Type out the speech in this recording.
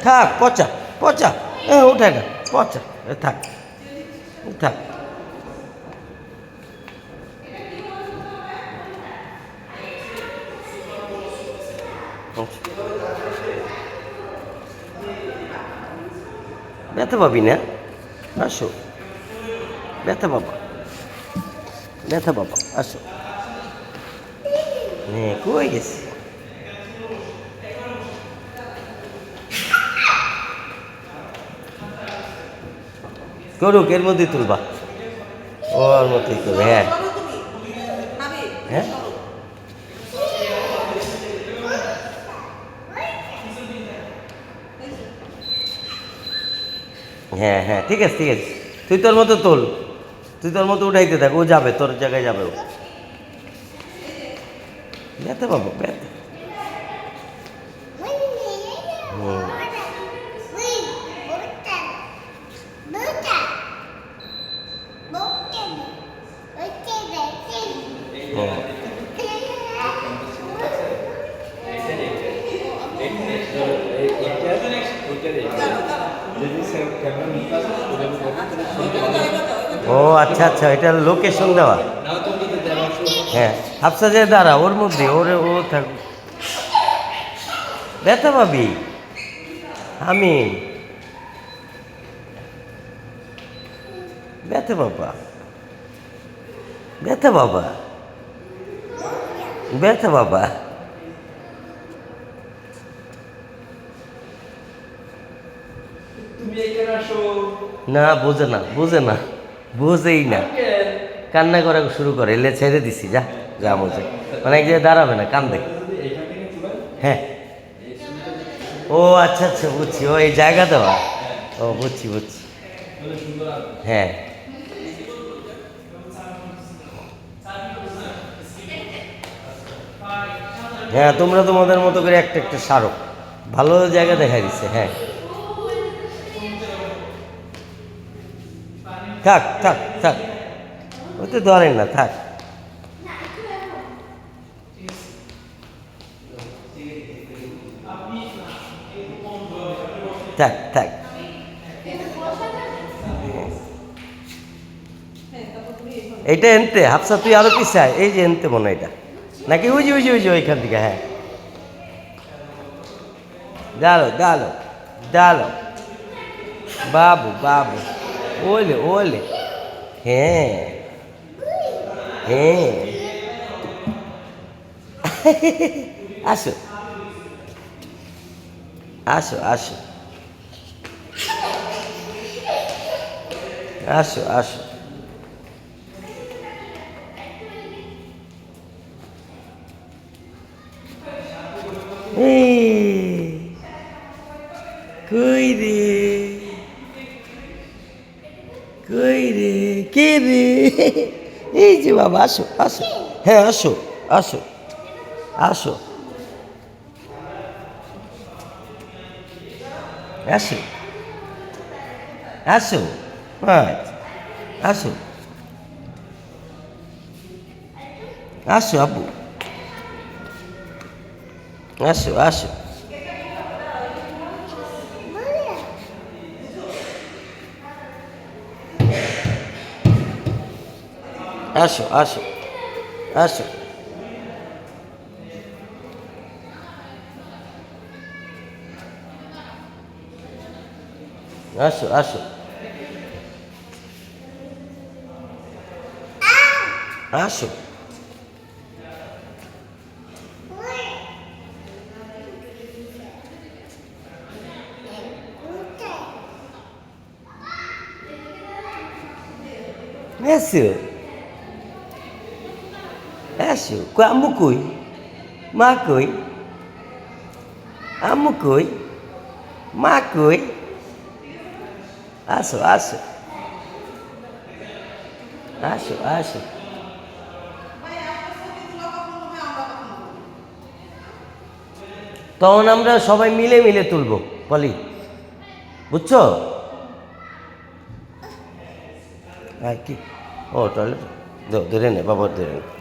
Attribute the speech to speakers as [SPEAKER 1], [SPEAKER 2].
[SPEAKER 1] থাক পচা পচা, উঠে না, পচা, থাক থাক। ব্যথা পাবি না, আসো ব্যথা বাবা, ব্যথা বাবা, আসো। হ্যাঁ কই গেছি? করুক, এর মধ্যে তুলবা, ওর মতোই করবে। হ্যাঁ হ্যাঁ হ্যাঁ হ্যাঁ, ঠিক আছে ঠিক আছে, তুই তোর মতো তোল, তুই তোর মতো উঠাইতে থাক, ও যাবে, তোর জায়গায় যাবে ও। ব্যথা বাবা, ব্যথা। হুম ও আচ্ছা আচ্ছা, এটা লোকেশন দেওয়া। হ্যাঁ হাফসা যে দাঁড়া, ওর মধ্যে ওরে ও থাক, ব্যথা পাবি। আমি ব্যথা বাবা, ব্যথা বাবা, ব্যথা বাবা। না বোঝে না, বোঝে না, বোঝেই না, কান্না করা শুরু করে, এলে ছেড়ে দিছি, যা যা বোঝে, মানে এক জায়গায় দাঁড়াবে না, কান দেখ। হ্যাঁ ও আচ্ছা আচ্ছা, বুঝছি, ও এই জায়গা দেওয়া, ও বুঝছি বুঝছি। হ্যাঁ হ্যাঁ, তোমরা তোমাদের মতো করে একটা একটা সারো, ভালো জায়গা দেখা দিচ্ছে। হ্যাঁ থাক থাক থাক, ওই তো ধরেন না, থাক থাক থাক। এইটা এনতে হাফসা, তুই আরো পিছায়, এই যে এনতে মনে হয় এটা, নাকি ওই যে ওই যে ওই যে ওইখান থেকে। হ্যাঁ ডালো ডালো ডালো, বাবু বাবু, ওলে ওলে। হ্যাঁ হ্যাঁ আসো আসো আসো আসো আসো, কই রে, কই রে, কে রে? এই যে বাবা, আসো আসো, হ্যাঁ আসো আসো আসো আসো আসো, আসো আসো আব্বু, আসো আসো আসো আসো আসো আসো আসো আসো, আসো আসো, কই আম্মু কই, মা কই, আম্মু কই, মা কই, আসো আসো আসো আসো। তখন আমরা সবাই মিলে মিলে তুলবো, বলি, বুঝছো? আর কি, ও টয়লেট ধরে নে বাবার, ধরে নে।